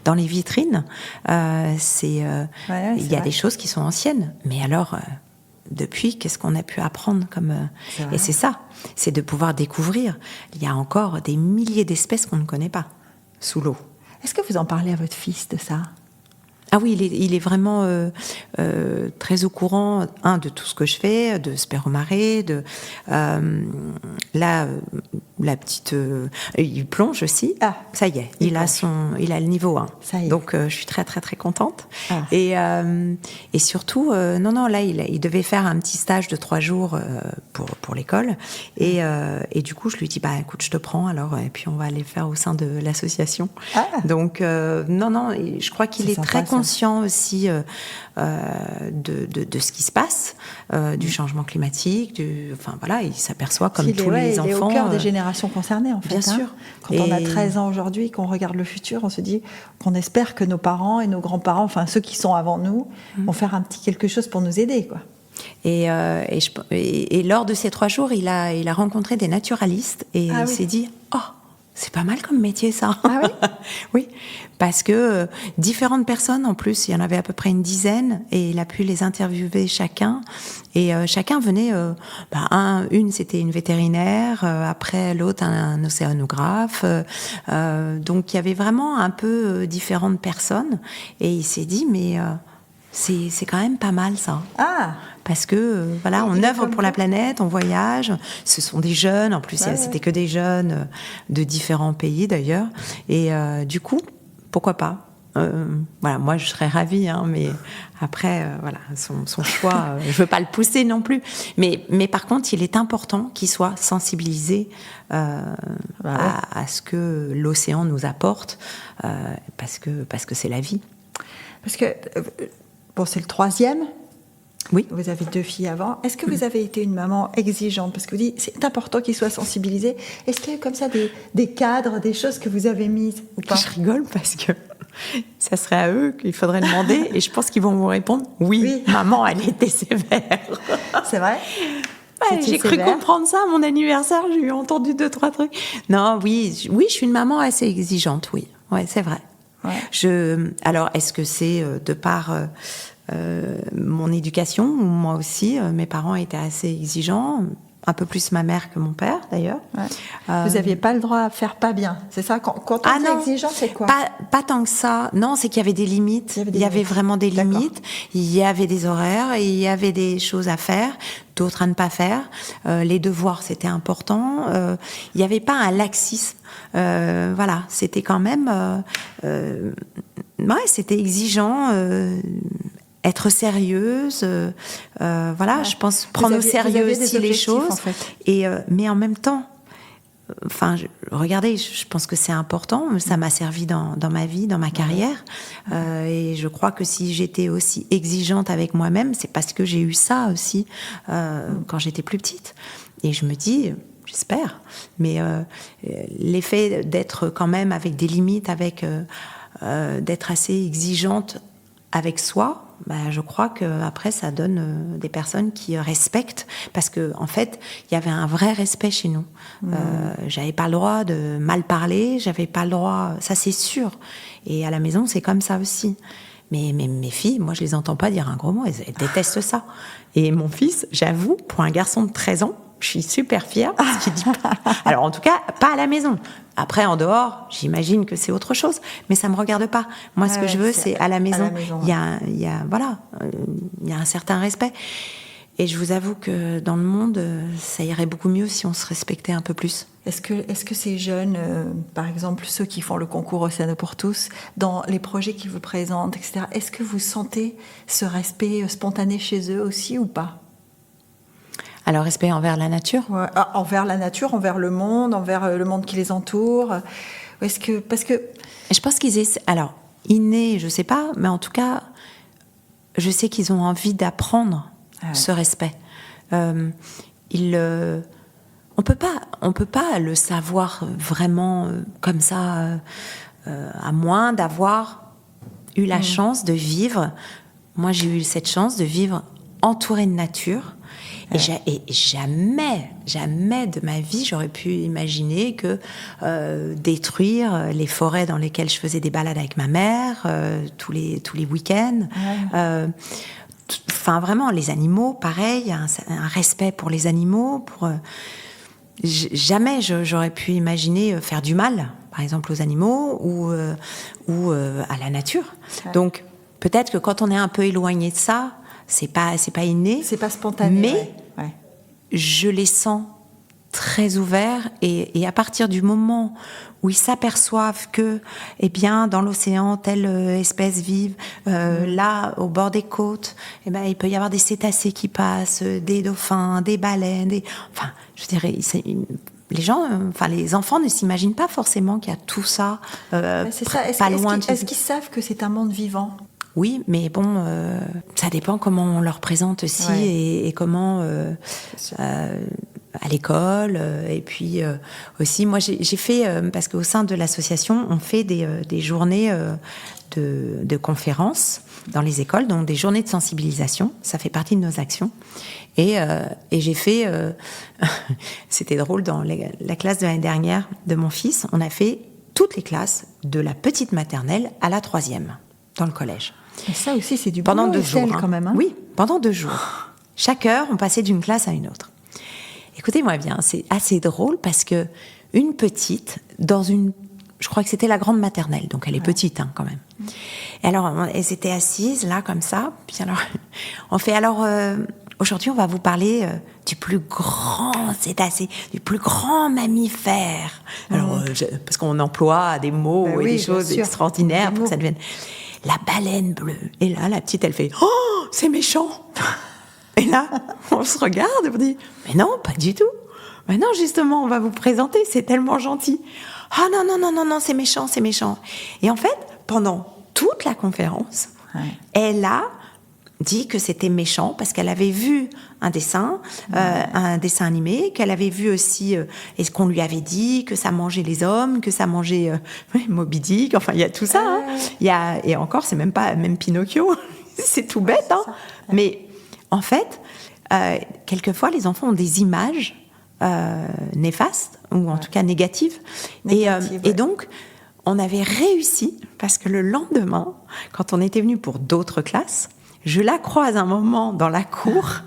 dans les vitrines. Il y a des choses qui sont anciennes, mais alors... Depuis, qu'est-ce qu'on a pu apprendre Et c'est ça, c'est de pouvoir découvrir. Il y a encore des milliers d'espèces qu'on ne connaît pas sous l'eau.
Est-ce que vous en parlez à votre fils de ça?
Ah oui, il est vraiment très au courant, de tout ce que je fais, de Sperromarée, là, la petite... il plonge aussi.
Ah,
ça y est, il a le niveau 1.
Ça y est.
Donc, je suis très, très, très contente.
Ah.
Et surtout, non, là, il devait faire un petit stage de 3 jours pour l'école. Et du coup, je lui dis, écoute, je te prends alors, et puis on va aller le faire au sein de l'association.
Ah.
Donc, non, je crois qu'il est
sympa,
très
ça.
conscient aussi de ce qui se passe, du changement climatique, enfin voilà, il s'aperçoit comme tous les enfants.
Il est au cœur des générations concernées, en fait.
Bien sûr.
Quand on a 13 ans aujourd'hui, qu'on regarde le futur, on se dit qu'on espère que nos parents et nos grands-parents, enfin ceux qui sont avant nous, vont faire un petit quelque chose pour nous aider, quoi.
Et lors de ces 3 jours, il a rencontré des naturalistes et il s'est dit, c'est pas mal comme métier, ça.
Ah oui?
Oui, parce que différentes personnes, en plus, il y en avait à peu près une dizaine, et il a pu les interviewer chacun. Et chacun venait, une c'était une vétérinaire, après l'autre un océanographe. Donc il y avait vraiment un peu différentes personnes. Et il s'est dit, mais c'est quand même pas mal, ça.
Ah!
Parce que voilà, on œuvre pour la planète, on voyage. Ce sont des jeunes, en plus, c'était que des jeunes de différents pays d'ailleurs. Et du coup, pourquoi pas? Voilà, moi je serais ravie, mais après, voilà, son choix, je veux pas le pousser non plus. Mais par contre, il est important qu'il soit sensibilisé à ce que l'océan nous apporte, parce que c'est la vie.
Parce que c'est le 3e.
Oui.
Vous avez 2 filles avant. Est-ce que vous avez été une maman exigeante? Parce que vous dites, c'est important qu'ils soient sensibilisés. Est-ce qu'il y a eu comme ça des cadres, des choses que vous avez mises ou pas?
Je rigole parce que ça serait à eux qu'il faudrait demander et je pense qu'ils vont vous répondre oui. Maman, elle était sévère.
C'est vrai?
J'ai cru comprendre ça à mon anniversaire, j'ai entendu 2-3 trucs. Non, oui, je suis une maman assez exigeante, oui. Ouais, c'est vrai. Ouais. Alors, est-ce que c'est de par mon éducation, ou moi aussi, mes parents étaient assez exigeants, un peu plus ma mère que mon père d'ailleurs.
Ouais. Vous n'aviez pas le droit à faire pas bien, c'est ça? Quand on dit exigeant, c'est quoi?
Pas tant que ça. Non, c'est qu'il y avait des limites. Il y avait vraiment des limites. Il y avait des horaires, et il y avait des choses à faire, d'autres à ne pas faire. Les devoirs, c'était important. Il n'y avait pas un laxisme. Voilà, c'était quand même... c'était exigeant... être sérieuse, voilà, je pense prendre au sérieux aussi les choses. En fait. Mais en même temps, regardez, je pense que c'est important. Ça m'a servi dans ma vie, dans ma carrière. Et je crois que si j'étais aussi exigeante avec moi-même, c'est parce que j'ai eu ça aussi quand j'étais plus petite. Et je me dis, j'espère, mais l'effet d'être quand même avec des limites, d'être assez exigeante avec soi, je crois qu'après, ça donne des personnes qui respectent, parce qu'en fait, il y avait un vrai respect chez nous. J'avais pas le droit de mal parler, j'avais pas le droit, ça c'est sûr. Et à la maison, c'est comme ça aussi. Mais mes filles, moi, je les entends pas dire un gros mot, elles détestent ça. Et mon fils, j'avoue, pour un garçon de 13 ans, je suis super fière parce qu'il dit pas. Alors, en tout cas, pas à la maison. Après, en dehors, j'imagine que c'est autre chose, mais ça me regarde pas. Moi, ce que je veux, c'est à la maison. Il y a un certain respect. Et je vous avoue que dans le monde, ça irait beaucoup mieux si on se respectait un peu plus.
Est-ce que ces jeunes, par exemple ceux qui font le concours Océano pour tous, dans les projets qu'ils vous présentent, etc., est-ce que vous sentez ce respect spontané chez eux aussi ou pas?
Alors, respect envers la nature?
Envers la nature, envers le monde qui les entoure. Parce que...
Je pense qu'ils essaient... Alors, innés, je sais pas, mais en tout cas, je sais qu'ils ont envie d'apprendre ce respect. On peut pas le savoir vraiment comme ça, à moins d'avoir eu la chance de vivre. Moi, j'ai eu cette chance de vivre entourée de nature. Et jamais de ma vie, j'aurais pu imaginer que détruire les forêts dans lesquelles je faisais des balades avec ma mère tous les week-ends. Vraiment, les animaux, pareil, un respect pour les animaux. Jamais j'aurais pu imaginer faire du mal, par par exemple aux animaux ou à la nature.
Ouais.
Donc peut-être que quand on est un peu éloigné de ça, c'est pas inné.
C'est pas spontané.
Mais
ouais.
je les sens très ouverts et à partir du moment où ils s'aperçoivent que, eh bien, dans l'océan, telle espèce vive, là, au bord des côtes, eh ben, il peut y avoir des cétacés qui passent, des dauphins, des baleines, enfin, je dirais, les gens, les enfants ne s'imaginent pas forcément qu'il y a tout ça,
c'est ça.
loin de chez eux.
Est-ce qu'ils savent que c'est un monde vivant ?
Oui, mais bon, ça dépend comment on leur présente aussi et comment à l'école. Et puis aussi, moi, j'ai fait, parce qu'au sein de l'association, on fait des journées de conférences dans les écoles, donc des journées de sensibilisation. Ça fait partie de nos actions. Et j'ai fait, c'était drôle, dans la classe de l'année dernière de mon fils, on a fait toutes les classes de la petite maternelle à la 3e dans le collège.
Et ça aussi, c'est du
pendant
boulot,
2 jours,
quand même. Hein.
Oui, pendant 2 jours. Chaque heure, on passait d'une classe à une autre. Écoutez-moi bien, c'est assez drôle parce que une petite, je crois que c'était la grande maternelle, donc elle est petite quand même. Et alors, elles étaient assises là, comme ça. Puis alors, on fait aujourd'hui, on va vous parler du plus grand cétacé, du plus grand mammifère. Alors, parce qu'on emploie des mots et des choses extraordinaires pour que ça devienne la baleine bleue. Et là, la petite, elle fait « Oh, c'est méchant !» Et là, on se regarde et on dit « Mais non, pas du tout. Mais non, justement, on va vous présenter, c'est tellement gentil. »« Ah non, c'est méchant, c'est méchant. » Et en fait, pendant toute la conférence, elle a dit que c'était méchant parce qu'elle avait vu un dessin animé, qu'elle avait vu aussi, et ce qu'on lui avait dit, que ça mangeait les hommes, que ça mangeait Moby Dick, enfin il y a tout ça. Hein. Et encore, c'est même Pinocchio, c'est tout bête. Hein. Mais en fait, quelquefois, les enfants ont des images néfastes, ou en tout cas négatives. Et donc, on avait réussi, parce que le lendemain, quand on était venu pour d'autres classes, je la croise un moment dans la cour,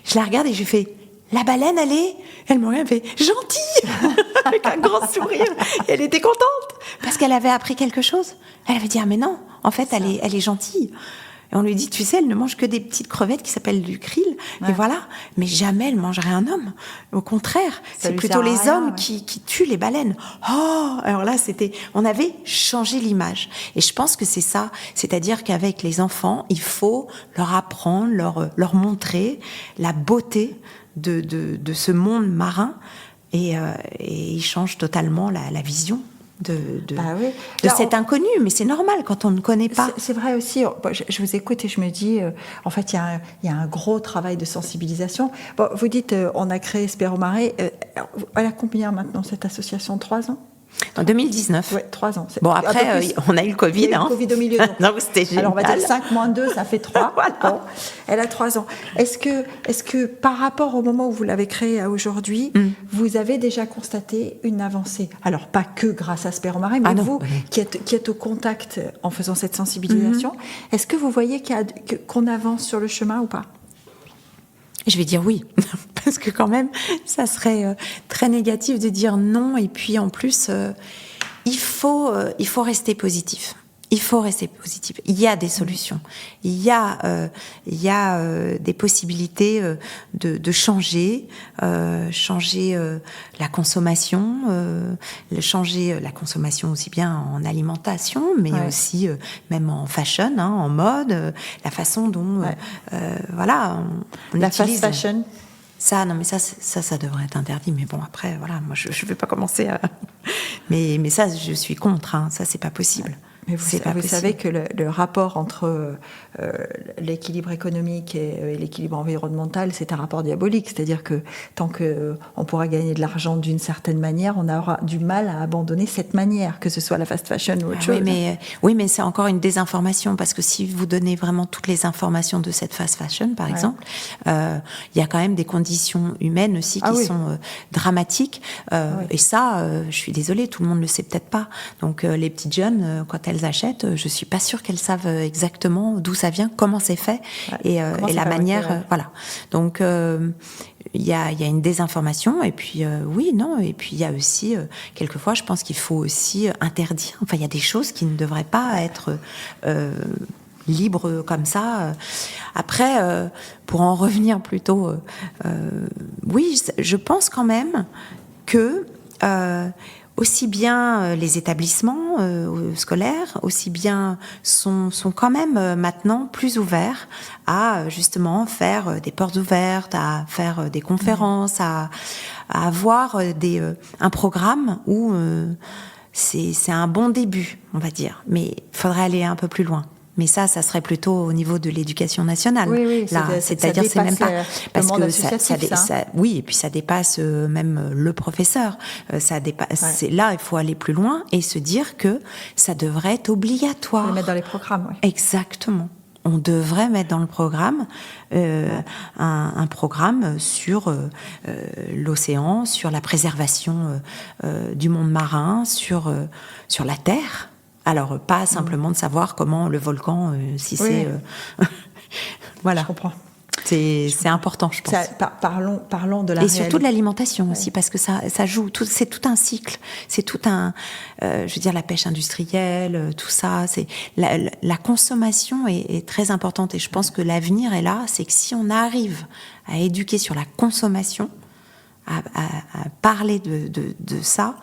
je la regarde et je fais « La baleine, elle est ?» Elle me regarde et fait « Gentille !» avec un grand sourire. Et elle était contente, parce qu'elle avait appris quelque chose. Elle avait dit « Ah mais non, en fait, elle est gentille. » Et on lui dit, tu sais, elle ne mange que des petites crevettes qui s'appellent du krill. Et voilà. Mais jamais elle mangerait un homme. Au contraire, c'est plutôt les hommes qui tuent les baleines. Oh, alors là, on avait changé l'image. Et je pense que c'est ça. C'est-à-dire qu'avec les enfants, il faut leur apprendre, leur montrer la beauté de ce monde marin. Et ils changent totalement la vision de cet inconnu, mais c'est normal quand on ne connaît pas.
C'est vrai aussi, je vous écoute et je me dis, en fait, il y a un gros travail de sensibilisation. Bon, vous dites, on a créé Espero Mare, elle a combien maintenant cette association? 3 ans?
En 2019.
Oui, 3 ans.
Bon, après, on a eu le Covid.
Il y a eu le Covid au milieu.
Donc c'était génial.
Alors, on va dire 5 moins 2, ça fait 3.
Voilà.
Bon, elle a 3 ans. Est-ce que par rapport au moment où vous l'avez créée à aujourd'hui, vous avez déjà constaté une avancée? Alors, pas que grâce à Espero Mare, mais vous, qui êtes au contact en faisant cette sensibilisation, est-ce que vous voyez qu'on avance sur le chemin ou pas?
Je vais dire oui, parce que quand même, ça serait très négatif de dire non. Et puis en plus, il faut rester positif. Il faut rester positif. Il y a des solutions. Il y a des possibilités de changer la consommation, changer la consommation aussi bien en alimentation, mais aussi même en fashion, en mode, la façon dont on
la
utilise
fast fashion.
Ça, non, mais ça devrait être interdit. Mais bon, après, voilà, moi, je vais pas commencer à... Mais ça, je suis contre. Ça, c'est pas possible.
Mais vous savez que le rapport entre l'équilibre économique et l'équilibre environnemental, c'est un rapport diabolique. C'est-à-dire que tant qu'on pourra gagner de l'argent d'une certaine manière, on aura du mal à abandonner cette manière, que ce soit la fast fashion ou autre chose.
Oui, mais c'est encore une désinformation, parce que si vous donnez vraiment toutes les informations de cette fast fashion, par exemple, il y a quand même des conditions humaines aussi qui sont dramatiques. Et ça, je suis désolée, tout le monde ne le sait peut-être pas. Donc les petites jeunes, quand elles qu'elles achètent, je suis pas sûre qu'elles savent exactement d'où ça vient, comment c'est fait et la manière. Voilà. Donc il y a une désinformation et puis et puis il y a aussi quelquefois, je pense qu'il faut aussi interdire. Enfin, il y a des choses qui ne devraient pas être libre comme ça. Après, pour en revenir plutôt, oui, je pense quand même que aussi bien les établissements scolaires, aussi bien sont quand même maintenant plus ouverts à justement faire des portes ouvertes, à faire des conférences, à avoir un programme où c'est un bon début, on va dire. Mais il faudrait aller un peu plus loin. Mais ça serait plutôt au niveau de l'éducation nationale.
Oui,
là, c'est-à-dire c'est même pas parce que oui, et puis ça dépasse même le professeur. Ça dépasse. Là, il faut aller plus loin et se dire que ça devrait être obligatoire.
Le mettre dans les programmes. Oui.
Exactement. On devrait mettre dans le programme un programme sur l'océan, sur la préservation du monde marin, sur la Terre. Alors, pas simplement de savoir comment le volcan, c'est... voilà.
Je comprends.
C'est important, je pense.
Parlons de la réalité.
Et surtout de l'alimentation aussi, parce que ça joue. C'est tout un cycle. C'est tout un... je veux dire, la pêche industrielle, tout ça. La consommation est très importante. Et je pense que l'avenir est là. C'est que si on arrive à éduquer sur la consommation, à parler de ça,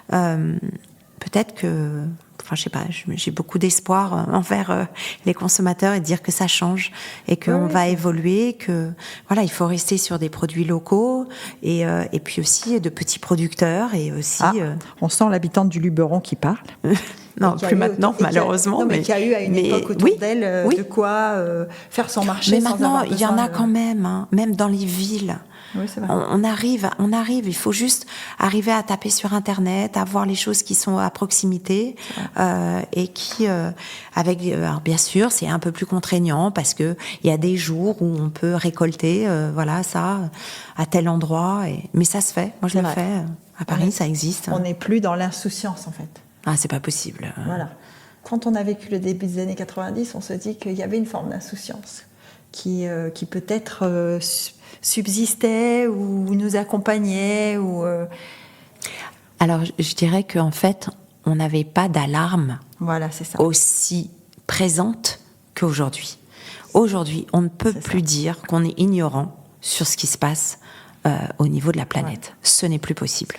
peut-être que... Enfin, je sais pas, j'ai beaucoup d'espoir envers les consommateurs et de dire que ça change et qu'on va évoluer, que voilà, il faut rester sur des produits locaux et puis aussi de petits producteurs et aussi.
On sent l'habitante du Luberon qui parle.
Non, plus maintenant, malheureusement.
Mais qui a eu à une époque autour d'elle de quoi faire son marché.
Mais maintenant, il y en a quand même, hein, même dans les villes.
Oui, c'est vrai.
On arrive. Il faut juste arriver à taper sur Internet, à voir les choses qui sont à proximité et qui, alors bien sûr, c'est un peu plus contraignant parce que il y a des jours où on peut récolter, ça à tel endroit. Mais ça se fait. Moi, je le fais. À Paris, ça existe.
On n'est plus dans l'insouciance, en fait.
Ah, c'est pas possible.
Voilà. Quand on a vécu le début des années 90, on se dit qu'il y avait une forme d'insouciance qui peut-être subsistait ou nous accompagnait ou.
Alors, je dirais qu'en fait, on n'avait pas d'alarme.
Voilà, c'est ça.
Aussi présente qu'aujourd'hui. Aujourd'hui, on ne peut plus dire qu'on est ignorant sur ce qui se passe au niveau de la planète. Ouais. Ce n'est plus possible.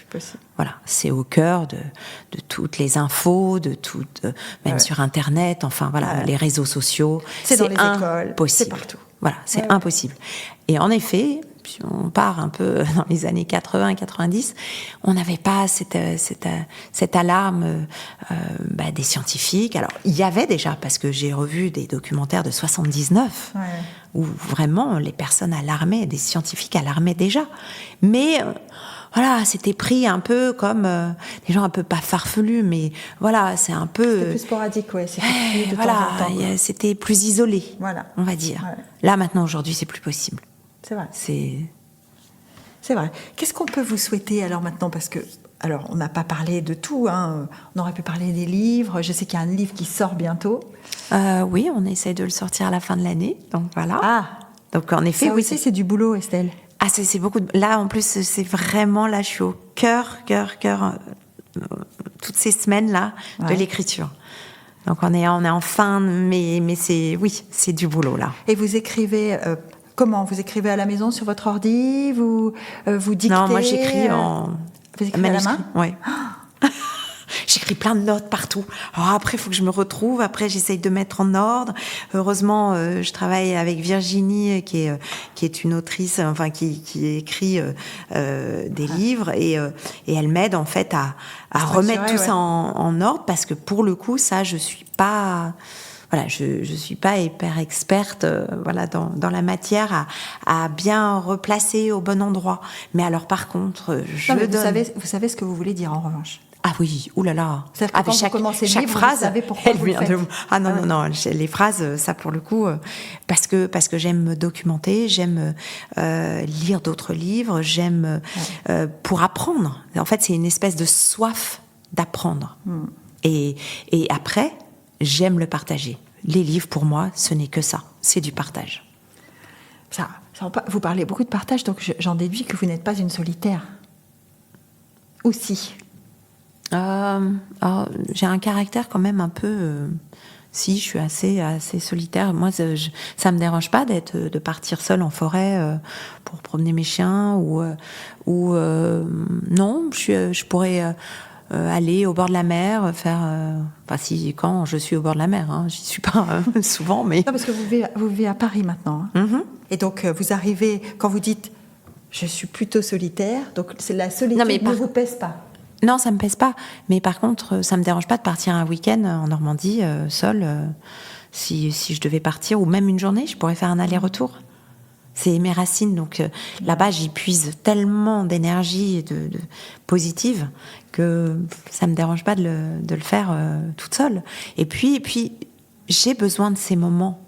Voilà, c'est au cœur de toutes les infos, de toutes, même sur Internet, enfin voilà, les réseaux sociaux.
C'est dans les écoles,
impossible.
C'est partout.
Voilà, c'est impossible. Et en effet, si on part un peu dans les années 80-90, on n'avait pas cette alarme des scientifiques. Alors, il y avait déjà, parce que j'ai revu des documentaires de 79, où vraiment les personnes alarmaient, des scientifiques alarmaient déjà. Mais voilà, c'était pris un peu comme des gens un peu pas farfelus, mais voilà, c'est un peu...
C'était plus sporadique, c'était plus de temps en temps.
C'était plus isolé, on va dire. Ouais. Là, maintenant, aujourd'hui, c'est plus possible.
C'est vrai.
C'est
vrai. Qu'est-ce qu'on peut vous souhaiter alors maintenant ? Parce que, alors, on n'a pas parlé de tout, hein. On aurait pu parler des livres. Je sais qu'il y a un livre qui sort bientôt.
Oui, on essaie de le sortir à la fin de l'année, donc voilà.
Ah,
donc en effet,
ça aussi, c'est du boulot, Estelle.
Ah, c'est beaucoup. Là, en plus, c'est vraiment, là, je suis au cœur, toutes ces semaines-là de l'écriture. Donc on est en fin, mais c'est du boulot, là.
Et vous écrivez... Comment ? Vous écrivez à la maison sur votre ordi ? Vous dictez ?
Non, moi j'écris
Vous écrivez à la main ?
Oui. J'écris plein de notes partout. Alors après, il faut que je me retrouve. Après, j'essaye de mettre en ordre. Heureusement, je travaille avec Virginie, qui est une autrice, enfin qui écrit des livres, et elle m'aide en fait à remettre tout ça en ordre, parce que pour le coup, ça, je suis pas. Voilà, je suis pas hyper experte dans la matière à bien replacer au bon endroit. Mais alors par contre,
vous savez ce que vous voulez dire en revanche.
Ah oui, oulala.
C'est-à-dire que quand vous commencez le livre,
phrase,
vous savez pourquoi vous le faites.
Ah non, les phrases, ça pour le coup, parce que j'aime me documenter, j'aime lire d'autres livres, j'aime pour apprendre. En fait, c'est une espèce de soif d'apprendre. Et après, j'aime le partager. Les livres, pour moi, ce n'est que ça. C'est du partage.
Vous parlez beaucoup de partage, donc j'en déduis que vous n'êtes pas une solitaire. Aussi.
J'ai un caractère quand même un peu... si, je suis assez solitaire. Moi, ça me dérange pas de partir seule en forêt pour promener mes chiens non, je pourrais aller au bord de la mer, faire... quand je suis au bord de la mer, hein, j'y suis pas souvent, mais...
Non, parce que vous vivez à Paris maintenant. Hein.
Mm-hmm.
Et donc, vous arrivez, quand vous dites « je suis plutôt solitaire », donc c'est la solitude ne vous pèse pas.
Non, ça me pèse pas. Mais par contre, ça me dérange pas de partir un week-end en Normandie, seule. Si je devais partir, ou même une journée, je pourrais faire un aller-retour. C'est mes racines, donc là-bas, j'y puise tellement d'énergie de positive que ça me dérange pas de le faire toute seule. Et puis, j'ai besoin de ces moments.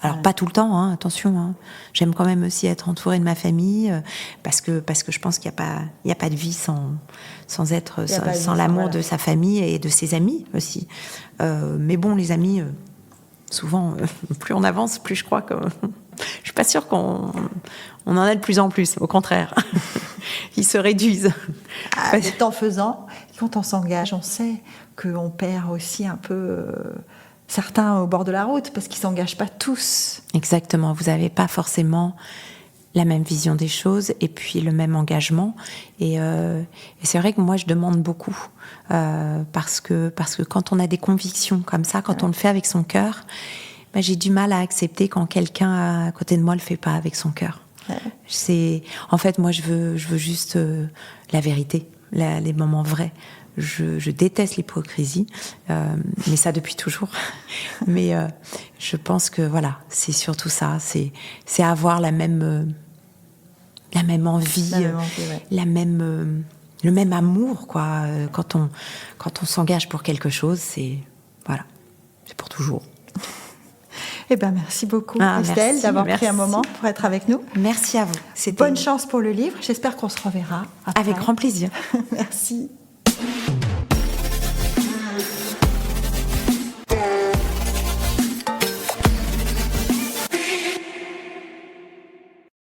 Alors pas tout le temps, hein, attention. Hein. J'aime quand même aussi être entourée de ma famille parce que je pense qu'il y a pas de vie sans l'amour de sa famille et de ses amis aussi. Mais bon, les amis, souvent, plus on avance, plus je crois que je suis pas sûre qu'on en a de plus en plus. Au contraire, ils se réduisent.
Le temps faisant, quand on s'engage, on sait qu'on perd aussi un peu. Certains au bord de la route, parce qu'ils ne s'engagent pas tous.
Exactement, vous n'avez pas forcément la même vision des choses et puis le même engagement. Et c'est vrai que moi, je demande beaucoup, parce que quand on a des convictions comme ça, quand on le fait avec son cœur, j'ai du mal à accepter quand quelqu'un à côté de moi ne le fait pas avec son cœur. Ouais. En fait, moi, je veux juste la vérité, les moments vrais. Je déteste l'hypocrisie, mais ça depuis toujours. Mais je pense que voilà, c'est surtout ça, c'est avoir la même envie, le même amour, quoi. Quand on s'engage pour quelque chose, c'est pour toujours.
Eh ben, merci beaucoup, Christelle, d'avoir pris un moment pour être avec nous.
Merci à vous.
Bonne chance pour le livre. J'espère qu'on se reverra après.
Avec grand plaisir.
Merci.